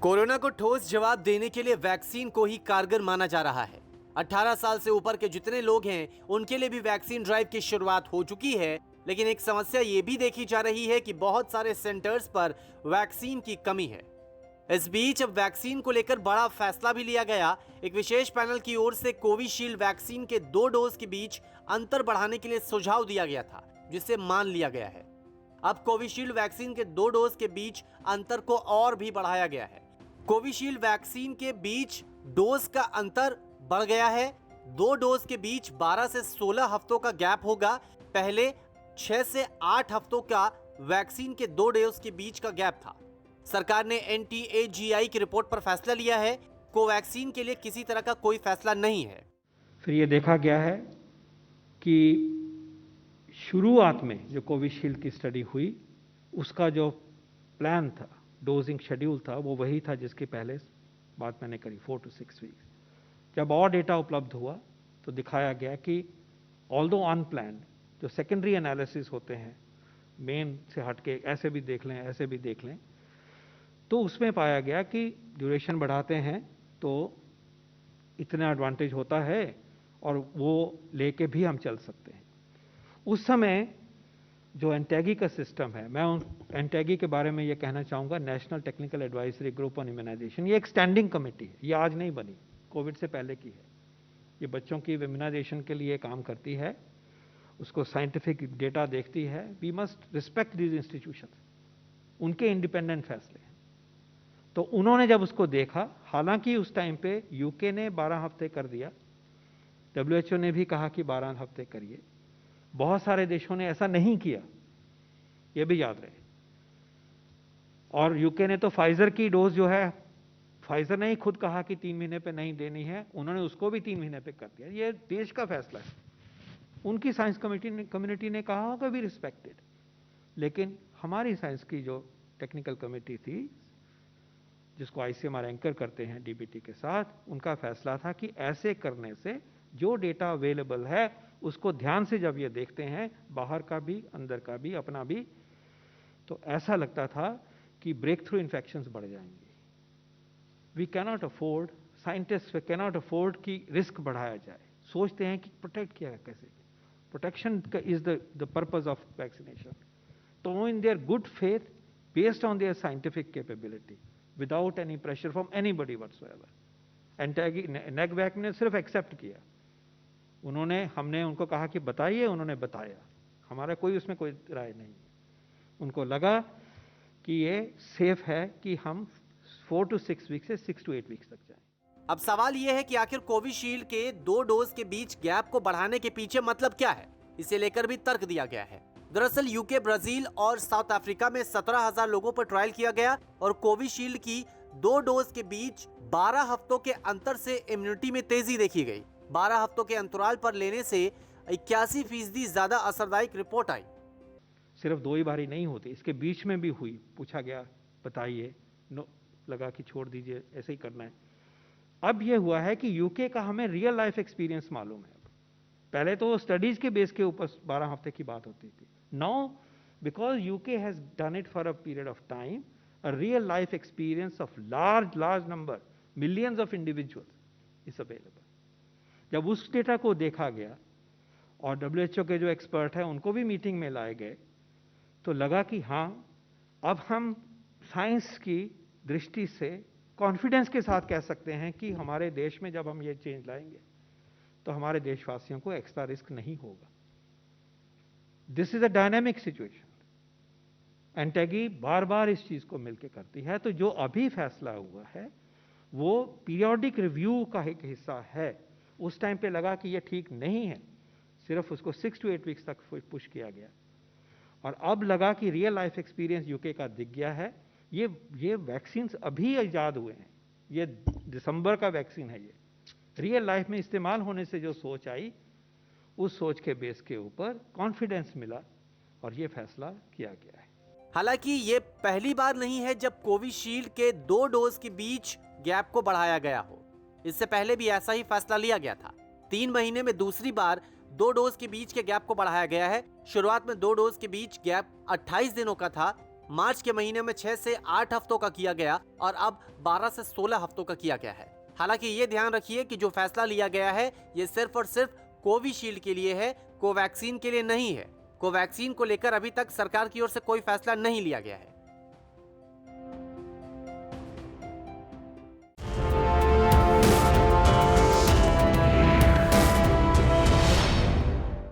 Corona को ठोस जवाब देने के लिए वैक्सीन को ही कारगर माना जा रहा है। 18 साल से ऊपर के जितने लोग हैं उनके लिए भी वैक्सीन ड्राइव की शुरुआत हो चुकी है, लेकिन एक समस्या ये भी देखी जा रही है कि बहुत सारे सेंटर्स पर वैक्सीन की कमी है। इस बीच अब वैक्सीन को लेकर बड़ा फैसला भी लिया गया। एक विशेष पैनल की ओर से कोविशील्ड वैक्सीन के 2 डोज के बीच अंतर बढ़ाने के लिए सुझाव दिया गया था, जिसे मान लिया गया है। अब कोविशील्ड वैक्सीन के 2 डोज के बीच अंतर को और भी बढ़ाया गया है। कोविशील्ड वैक्सीन के बीच डोज का अंतर बढ़ गया है। 2 डोज के बीच 12 से 16 हफ्तों का गैप होगा। पहले 6 से 8 हफ्तों का वैक्सीन के 2 डोज के बीच का गैप था। सरकार ने NTAGI की रिपोर्ट पर फैसला लिया है। कोवैक्सीन के लिए किसी तरह का कोई फैसला नहीं है। फिर ये देखा गया है कि शुरुआत में जो कोविशील्ड की स्टडी हुई उसका जो प्लान था, डोजिंग शेड्यूल था, वो वही था जिसकी पहले बात मैंने करी, 4 to 6 वीक्स। जब और डेटा उपलब्ध हुआ तो दिखाया गया कि ऑल्दो अनप्लान्ड जो सेकेंडरी एनालिसिस होते हैं, मेन से हटके ऐसे भी देख लें, ऐसे भी देख लें, तो उसमें पाया गया कि ड्यूरेशन बढ़ाते हैं तो इतना एडवांटेज होता है और वो लेके भी हम चल सकते हैं। उस समय जो एंटैगी का सिस्टम है, मैं उन एंटैगी के बारे में ये कहना चाहूँगा, National Technical Advisory Group on Immunisation, ये एक स्टैंडिंग कमेटी है, ये आज नहीं बनी, कोविड से पहले की है। ये बच्चों की इम्यूनाइजेशन के लिए काम करती है, उसको साइंटिफिक डेटा देखती है। We must respect these institutions, उनके इंडिपेंडेंट फैसले हैं। तो उन्होंने जब उसको देखा, हालांकि उस टाइम पे यूके ने 12 हफ्ते कर दिया, WHO ने भी कहा कि 12 हफ्ते करिए, बहुत सारे देशों ने ऐसा नहीं किया, ये भी याद रहे। और यूके ने तो फाइजर की डोज जो है, फाइजर ने ही खुद कहा कि 3 महीने पे नहीं देनी है, उन्होंने उसको भी 3 महीने पे कर दिया। ये देश का फैसला है, उनकी साइंस कम्युनिटी ने कहा होगा भी रिस्पेक्टेड। लेकिन हमारी साइंस की जो टेक्निकल कमेटी थी, जिसको ICMR एंकर करते हैं DBT के साथ, उनका फैसला था कि ऐसे करने से जो डेटा अवेलेबल है उसको ध्यान से जब ये देखते हैं, बाहर का भी, अंदर का भी, अपना भी, तो ऐसा लगता था कि ब्रेक थ्रू इन्फेक्शंस बढ़ जाएंगे। We cannot afford, scientist cannot afford कि रिस्क बढ़ाया जाए। सोचते हैं कि प्रोटेक्ट किया कैसे, protection is the purpose of vaccination. तो in their good faith, based on their scientific capability, without any pressure from anybody whatsoever, NAGVAC ने सिर्फ एक्सेप्ट किया। हमने उनको कहा कि बताइए, उन्होंने बताया, हमारा कोई उसमें कोई राय नहीं। उनको लगा कि ये सेफ है कि हम 4 to 6 वीक से 6 to 8 वीक्स तक जाएं। अब सवाल यह है कि आखिर कोविशील्ड के 2 डोज के बीच गैप को बढ़ाने के पीछे मतलब क्या है। इसे लेकर भी तर्क दिया गया है। दरअसल यूके, ब्राजील और साउथ अफ्रीका में 17,000 लोगों पर ट्रायल किया गया और कोविशील्ड की 2 डोज के बीच 12 हफ्तों के अंतर से इम्यूनिटी में तेजी देखी गई। 12 हफ्तों के अंतराल पर लेने से 81% ज्यादा असरदायक रिपोर्ट आई। सिर्फ 2 ही बारी नहीं होती, इसके बीच में भी हुई। पूछा गया बताइए, नो, लगा कि छोड़ दीजिए, ऐसे ही करना है। अब ये हुआ है कि यूके का हमें रियल लाइफ एक्सपीरियंस मालूम है। पहले तो स्टडीज के बेस के ऊपर 12 हफ्ते की बात होती थी। Now because UK has done it for a period of time, a real life experience of large number, millions of individuals is available. जब उस डेटा को देखा गया और WHO के जो एक्सपर्ट हैं उनको भी मीटिंग में लाए गए, तो लगा कि हाँ, अब हम साइंस की दृष्टि से कॉन्फिडेंस के साथ कह सकते हैं कि हमारे देश में जब हम ये चेंज लाएंगे तो हमारे देशवासियों को एक्स्ट्रा रिस्क नहीं होगा। This is a dynamic situation. एंटैगी बार बार इस चीज को मिलकर करती है। तो जो अभी फैसला हुआ है वो पीरियोडिक रिव्यू का एक हिस्सा है। उस टाइम पे लगा कि ये ठीक नहीं है, सिर्फ उसको 6 to 8 वीक्स तक पुश किया गया, और अब लगा कि रियल लाइफ एक्सपीरियंस यूके का दिख गया है। ये वैक्सीन अभी इजाद हुए हैं, ये दिसंबर का वैक्सीन है। ये रियल लाइफ में इस्तेमाल होने से जो सोच आई, उस सोच के बेस के ऊपर कॉन्फिडेंस मिला और ये फैसला किया गया है। हालांकि ये पहली बार नहीं है जब कोविशील्ड के 2 डोज के बीच गैप को बढ़ाया गया हो। इससे पहले भी ऐसा ही फैसला लिया गया था। 3 महीने में दूसरी बार 2 डोज के बीच के गैप को बढ़ाया गया है। शुरुआत में 2 डोज के बीच गैप 28 दिनों का था, मार्च के महीने में 6 से 8 हफ्तों का किया गया और अब 12 से 16 हफ्तों का किया गया है। हालांकि ये ध्यान रखिए कि जो फैसला लिया गया है ये सिर्फ और सिर्फ कोविशील्ड के लिए है, कोवैक्सीन के लिए नहीं है। कोवैक्सीन को लेकर अभी तक सरकार की ओर से कोई फैसला नहीं लिया गया है।